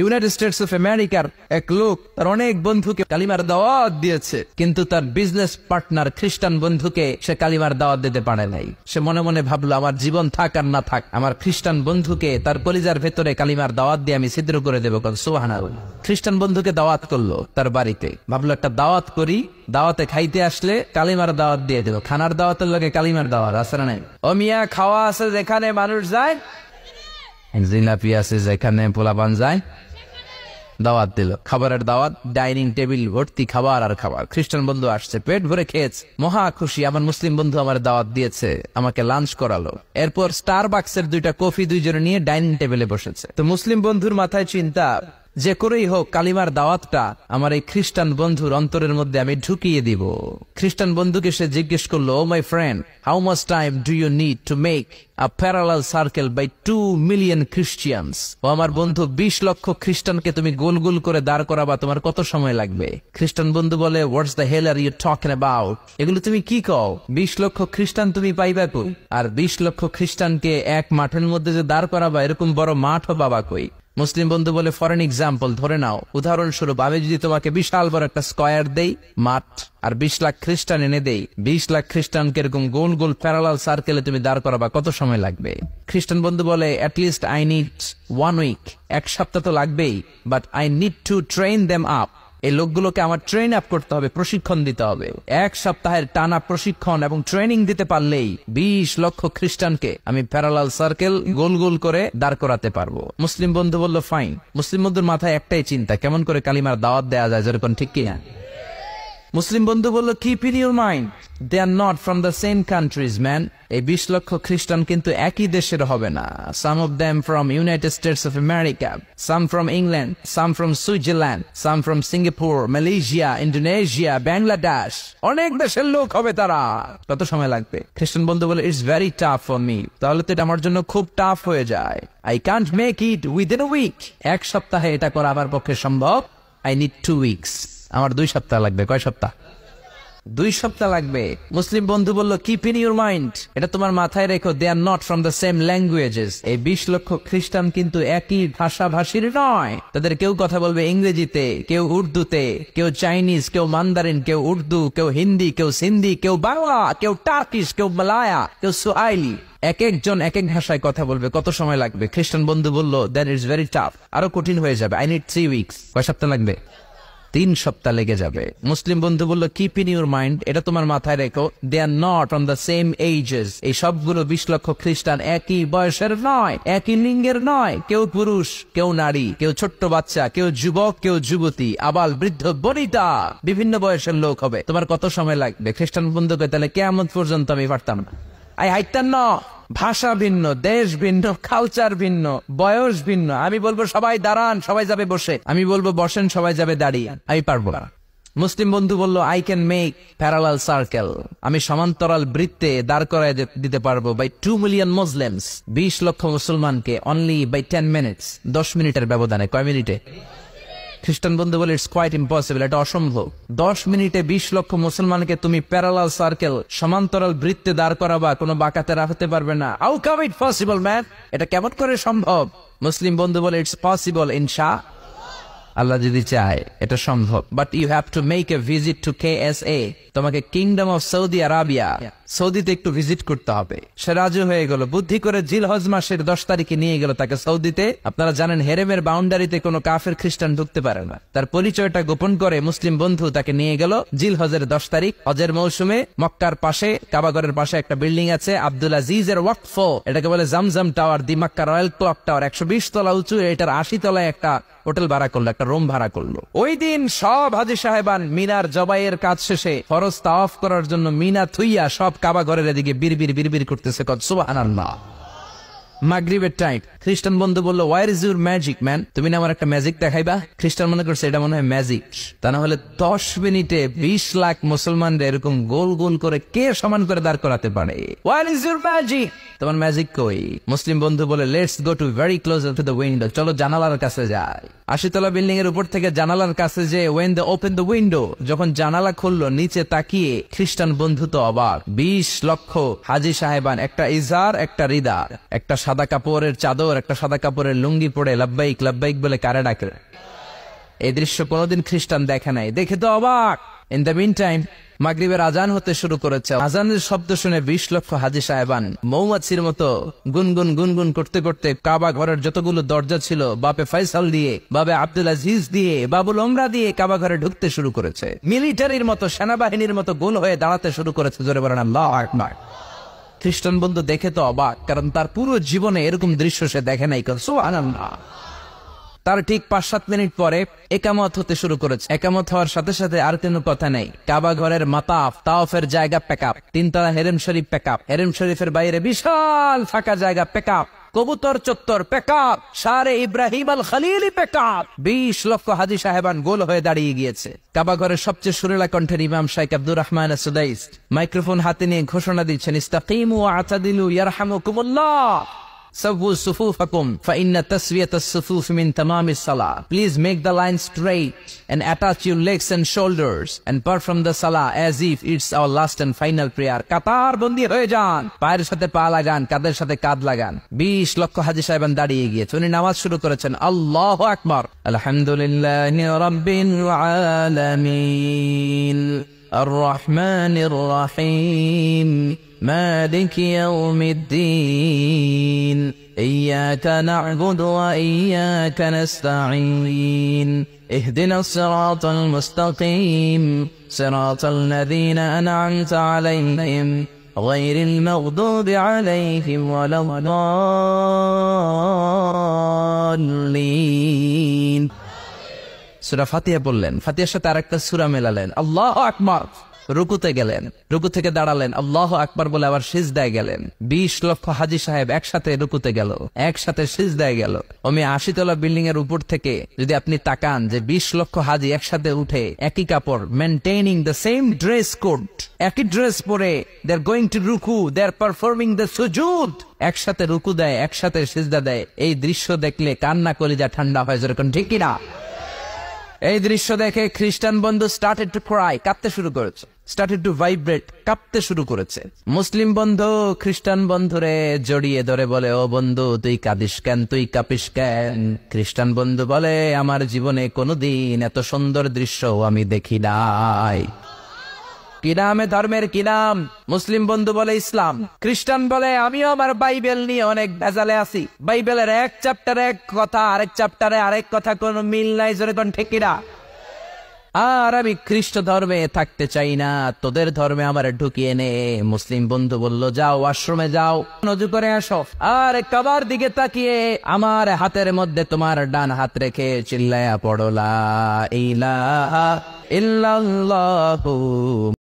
United States of আমেরিকার এক লোক তার অনেক বন্ধুকে কালিমার দাওয়াত দিয়েছে, কিন্তু তার বিজনেস পার্টনার খ্রিস্টান বন্ধুকে সে কালিমার দাওয়াত দিতে পারে নাই। সে মনে মনে ভাবলো, আমার জীবন থাক আর না থাক, আমার খ্রিস্টান বন্ধুকে তার কলিজার ভেতরে কালিমার দাওয়াত দিয়ে আমি ছিদ্র করে দেবো। সুবহানাল্লাহ। খ্রিস্টান বন্ধুকে দাওয়াত করলো তার বাড়িতে, ভাবলো একটা দাওয়াত করি, দাওয়াতে খাইতে আসলে কালিমার দাওয়াত দিয়ে দেবো। খানার দাওয়াতের লগে কালিমার দাওয়াত আছে না নাই? ও মিয়া, খাওয়া আছে যেখানে মানুষ যায়, জিলাপি আছে যেখানে পোলাপান যায়, দাওয়াত দিল, খাবারের দাওয়াত, ডাইনিং টেবিল ভর্তি খাবার আর খাবার। খ্রিস্টান বন্ধু আসছে, পেট ভরে খেয়েছে, মহা খুশি, আমার মুসলিম বন্ধু আমার দাওয়াত দিয়েছে, আমাকে লাঞ্চ করালো। এরপর স্টারবাক্সের 2টা কফি দুইজনে নিয়ে ডাইনিং টেবিলে বসেছে। তো মুসলিম বন্ধুর মাথায় চিন্তা, যে করেই হোক কালিমার দাওয়াতটা আমার এই খ্রিস্টান বন্ধুর অন্তরের মধ্যে আমি ঢুকিয়ে দিব। খ্রিস্টান বন্ধুকে সে জিজ্ঞেস করলো, oh my friend, how much time do you need to make a parallel circle by 2 million Christians? ও আমার বন্ধু, 20 লক্ষ খ্রিস্টানকে তুমি গোল গোল করে দাঁড় করাবা, তোমার কত সময় লাগবে? খ্রিস্টান বন্ধু বলে, what's the hell are you talking about? এগুলো তুমি কি কও? 20 লক্ষ খ্রিস্টান তুমি পাইবা কই? আর 20 লক্ষ খ্রিস্টানকে এক মাঠের মধ্যে যে দাঁড় করাবা, এরকম বড় মাঠও পাবা কই? মুসলিম বন্ধু বলে, ফর এন এক্সাম্পল, ধরে নাও, উদাহরণস্বরূপ আমি যদি তোমাকে বিশাল বড় একটা স্কয়ার দেই, মাঠ, আর 20 লাখ খ্রিস্টান এনে দেই, 20 লাখ খ্রিস্টানকে এরকম গোল গোল প্যারালাল সার্কেলে তুমি দাঁড় করাবা, কত সময় লাগবে? খ্রিস্টান বন্ধু বলে, অ্যাটলিস্ট আই নিড 1 উইক, 1 সপ্তাহ তো লাগবেই, but I need to train them up. এই লোকগুলোকে আমার ট্রেন আপ করতে হবে, প্রশিক্ষণ দিতে হবে। 1 সপ্তাহের টানা প্রশিক্ষণ এবং ট্রেনিং দিতে পারলেই 20 লক্ষ খ্রিস্টানকে আমি প্যারালাল সার্কেল গোল গোল করে দাঁড় করাতে পারবো। মুসলিম বন্ধু বলল, ফাইন। মুসলিম বন্ধুর মাথায় একটাই চিন্তা, কেমন করে কালিমার দাওয়াত দেয়া যায়, যেরকম, ঠিক কিনা? মুসলিম বন্ধু বলল, keep in your mind, they are not from the same countries man. এই 20 লক্ষ খ্রিস্টান কিন্তু একই দেশের হবে না। Some of them from United States of America, some from England, some from Switzerland, some from Singapore, Malaysia, Indonesia, Bangladesh, অনেক দেশের লোক হবে তারা। কত সময় লাগবে? খ্রিস্টান বন্ধু বলে, it's very tough for me. তাহলে তো এটা আমার জন্য খুব টাফ হয়ে যায়। I can't make it within a week. 1 সপ্তাহে এটা করা আমার পক্ষে সম্ভব। I need 2 weeks. আমার 2 সপ্তাহ লাগবে। কয় সপ্তাহ? 2 সপ্তাহ লাগবে। মুসলিম বন্ধু বলল, কিপ ইন ইউর মাইন্ড, এটা তোমার মাথায় রেখো, they are not from the same languages. এই 20 লক্ষ খ্রিস্টান কিন্তু একই ভাষাভাষীর নয়। তাদের কেউ কথা বলবে ইংরেজিতে, কেউ উর্দুতে, কেউ চাইনিজ, কেউ মান্দারিন, কেউ উর্দু, কেউ হিন্দি, কেউ সিন্ধি, কেউ বাংলা, কেউ টার্কিশ, কেউ মালায়া, কেউ সুয়াইলি। এক একজন এক এক ভাষায় কথা বলবে, কত সময় লাগবে? খ্রিস্টান বন্ধু বলল, দ্যাট ইজ ভেরি টাফ, আরো কঠিন হয়ে যাবে। I need 3 weeks. কয় সপ্তাহ লাগবে? 3 সপ্তাহ লেগে যাবে। মুসলিম বন্ধু বলল, কিপ ইন ইউর মাইন্ড, এটা তোমার মাথায় রেখো, they are not on the same ages. এই সবগুলো 20 লক্ষ খ্রিস্টান একই বয়সের নয়, একই লিঙ্গের নয়। কেউ পুরুষ, কেউ নারী, কেউ ছোট্ট বাচ্চা, কেউ যুবক, কেউ যুবতী, আবাল বৃদ্ধ বনিতা, বিভিন্ন বয়সের লোক হবে। তোমার কত সময় লাগবে? খ্রিস্টান বন্ধুকে, তাহলে কিয়ামত পর্যন্ত আমি পারতাম না। আই হাইতাম না। ভাষা ভিন্ন, দেশ ভিন্ন, কালচার ভিন্ন, বয়স ভিন্ন। আমি বলবো সবাই দাঁড়ান, সবাই যাবে বসে। আমি বলবো বসেন, সবাই যাবে দাঁড়িয়ে। আমি পারবো না। মুসলিম বন্ধু বলল, I can make parallel circle, আমি সমান্তরাল বৃত্তে দাঁড় করায় দিতে পারবো, বাই 2 মিলিয়ন মুসলিমস, 20 লক্ষ মুসলমানকে, অনলি বাই 10 মিনিটস, 10 মিনিটের ব্যবধানে। কয় মিনিটে? খ্রিস্টান বন্ধু বলে, ইটস কোয়াইট ইম্পসিবল, এটা অসম্ভব। 10 মিনিটে 20 লক্ষ মুসলমানকে তুমি প্যারালাল সার্কেল, সমান্তরাল বৃত্তে দাঁড় করাবা, কোনো বাঁকাতে রাখতে পারবে না। How come it possible man, এটা কেমন করে সম্ভব? মুসলিম বন্ধু বলে, ইটস পসিবল ইনশাআল্লাহ, আল্লাহ যদি চায় এটা সম্ভব। But you have to make a visit to KSA, তোমাকে কিংডম অফ সৌদি আরাবিয়া, সৌদিতে একটু ভিজিট করতে হবে। সে রাজি হয়ে গেল। বুদ্ধি করে জিলহজ মাসের 10 তারিখে নিয়ে গেল তাকে সৌদিতে। আপনারা জানেন, হেরেমের বাউন্ডারিতে কোনো কাফের খ্রিস্টান ঢুকতে পারে না। তার পরিচয়টা গোপন করে মুসলিম বন্ধু তাকে নিয়ে গেল জিলহজের 10 তারিখ, হজের মৌসুমে। মক্কার পাশে, কাবাগরের পাশে একটা বিল্ডিং আছে, আব্দুল আজিজের ওয়াকফ, এটাকে বলে জামজাম টাওয়ার, দি মক্কা রয়্যাল ক্লক টাওয়ার, 120 তলা উঁচু। এটার 80 তলায় একটা হোটেল ভাড়া করলো, একটা রুম ভাড়া করলো। ওই দিন সব হাজী সাহেবান মিনার জবাইয়ের কাজ শেষে ফরজ তাওয়াফ করার জন্য মিনা থুইয়া সব কাবা ঘরের এদিকে বিড়বিড় করতেছে। সুবহানাল্লাহ। মাগরিবের টাইম। খ্রিস্টান বন্ধু বলল, where is your magic man, তুমি না আমার একটা ম্যাজিক দেখাইবা? খ্রিস্টান মনে করছে এটা মনে হয় ম্যাজিক। তা না হলে 10 মিনিটে 20 লাখ মুসলমানরা এরকম গোল গোল করে কে সমান করে দাঁড় করাতে পারে? ওয়ার ইজ ইউর ম্যাজিক, তোমার ম্যাজিক কই? মুসলিম বন্ধু বলে, let's go to very close to the window, চলো জানালার কাছে যাই। 80 তলা বিল্ডিং এর উপর থেকে জানালার কাছে যে, when they open the window, যখন জানালা খুললো, নিচে তাকিয়ে খ্রিস্টান বন্ধু তো অবাক। 20 লক্ষ হাজী সাহেবান, একটা ইজার, একটা রিদা, একটা সাদা কাপড়ের চাদর, একটা সাদা কাপড়ের লুঙ্গি পরে লাব্বাইক লাব্বাইক বলে কারে ডাকে। এই দৃশ্য কোনোদিন খ্রিস্টান দেখে নাই, দেখে তো অবাক। ইন দ্য মিন টাইম মাগরিবের আজান হতে শুরু করেছে। আজানের শব্দ শুনে 20 লক্ষ হাজী সাহেবান মৌমাছির মতো গুনগুন গুনগুন করতে করতে কাবা ঘরের যতগুলো দরজা ছিল বাপে ফয়সাল দিয়ে, বাবে আব্দুল আজিজ দিয়ে, বাবুল ওমরা দিয়ে কাবা ঘরে ঢুকতে শুরু করেছে। মিলিটারির মতো, সেনাবাহিনীর মতো গোল হয়ে দাঁড়াতে শুরু করেছে। জোরে বলেন আল্লাহু আকবার। খ্রিস্টান বন্ধু দেখে তো অবাক, কারণ তার পুরো জীবনে এরকম দৃশ্য সে দেখে নাই। সুবহানাল্লাহ। তার ঠিক 5-7 মিনিট পরে একামত হতে শুরু করেছে। একামত হওয়ার সাথে সাথে আর কোনো কথা নেই। কাবা ঘরের মাতাফ তাওয়াফের জায়গা প্যাকআপ, 3 তলা হেরেম শরীফ প্যাকআপ, হেরেম শরীফের বাইরে বিশাল ফাঁকা জায়গা প্যাকআপ, কবুতর চত্বর প্যাকআপ, শারে ইব্রাহিম আল খলিলি প্যাকআপ। 20 লক্ষ হাজী সাহেবান গোল হয়ে দাঁড়িয়ে গিয়েছে। কাবা ঘরের সবচেয়ে সুরেলা কণ্ঠের ইমাম শাইখ আব্দুর রহমান সুদাইস মাইক্রোফোন হাতে নিয়ে ঘোষণা দিচ্ছেন, ইস্তাকিমু ওয়া আতাদিলু ইয়ারহামুকুমুল্লাহ। سووا صفوفكم فإن تسوية الصفوف من تمام الصلاة. Please make the line straight and attach your legs and shoulders and perform the salah as if it's our last and final prayer. কাতার বন্দী হয়ে যান, পায়ের সাথে পা লাগান, কাঁধের সাথে কাঁধ লাগান। 20 লক্ষ হাজী সাহেবান দাঁড়িয়ে গিয়েছে। উনি নামাজ শুরু করেছেন, আল্লাহু আকবার, আলহামদুলিল্লাহি রাব্বিল আলামিন আর রহমানির রহিম مالك يوم الدين إياك نعبد وإياك نستعين اهدنا الصراط المستقيم صراط الذين أنعمت عليهم غير المغضوب عليهم ولا الضالين। সূরা ফাতিহা বললেন, ফাতিহার সাথে আরেকটা সূরা মেলালেন, আল্লাহু আকবার। রুকুতে গেলেন, রুকু থেকে দাঁড়ালেন, আল্লাহু আকবার বলে আবার সিজদায় গেলেন। 20 লক্ষ হাজী সাহেব একসাথে রুকুতে গেল, একসাথে সিজদায় গেল। 80 তলা বিল্ডিং এর উপর থেকে যদি আপনি তাকান যে 20 লক্ষ হাজী একসাথে উঠে একই কাপড়, maintaining the same dress code, একই ড্রেস পরে দে আর গোয়িং টু রুকু, দে আর পারফর্মিং দ্য সুজুদ, একসাথে রুকু দেয়, একসাথে সিজদা দেয়। এই দৃশ্য দেখলে কান্না কলিজা ঠান্ডা হয়, যেরকম ঠিক কিনা? এই দৃশ্য দেখে খ্রিস্টান বন্ধু স্টার্টেড টু ক্রাই, কাঁদতে শুরু করেছে, স্টার্টেড টু ভাইব্রেট, কাঁপতে শুরু করেছে। মুসলিম বন্ধু খ্রিস্টান বন্ধুরে জড়িয়ে ধরে বলে, ও বন্ধু তুই কাঁদিস কেন, তুই কাঁপিস কেন? খ্রিস্টান বন্ধু বলে, আমার জীবনে কোনোদিন এত সুন্দর দৃশ্য আমি দেখি নাই। কি নামে ধর্মের কি নাম? মুসলিম বন্ধু বলে ইসলাম। খ্রিস্টান বলে, আমিও আমার বাইবেল নিয়ে অনেক ভেজালে আছি, বাইবেলের এক চ্যাপ্টারে এক কথা, আরেক চ্যাপ্টারে আরেক কথা, কোনো মিল নাই, যেরকম ঠিক কিনা? আর আমি খ্রিস্ট ধর্মে থাকতে চাই না, তোদের ধর্মে আমার ঢুকিয়ে নে। মুসলিম বন্ধু বলল, যাও আশ্রমে যাও, নজু করে আসো, আর কাবার দিকে তাকিয়ে আমার হাতের মধ্যে তোমার ডান হাত রেখে চিল্লায়া পড়ো লা ইলাহা ইল্লাল্লাহু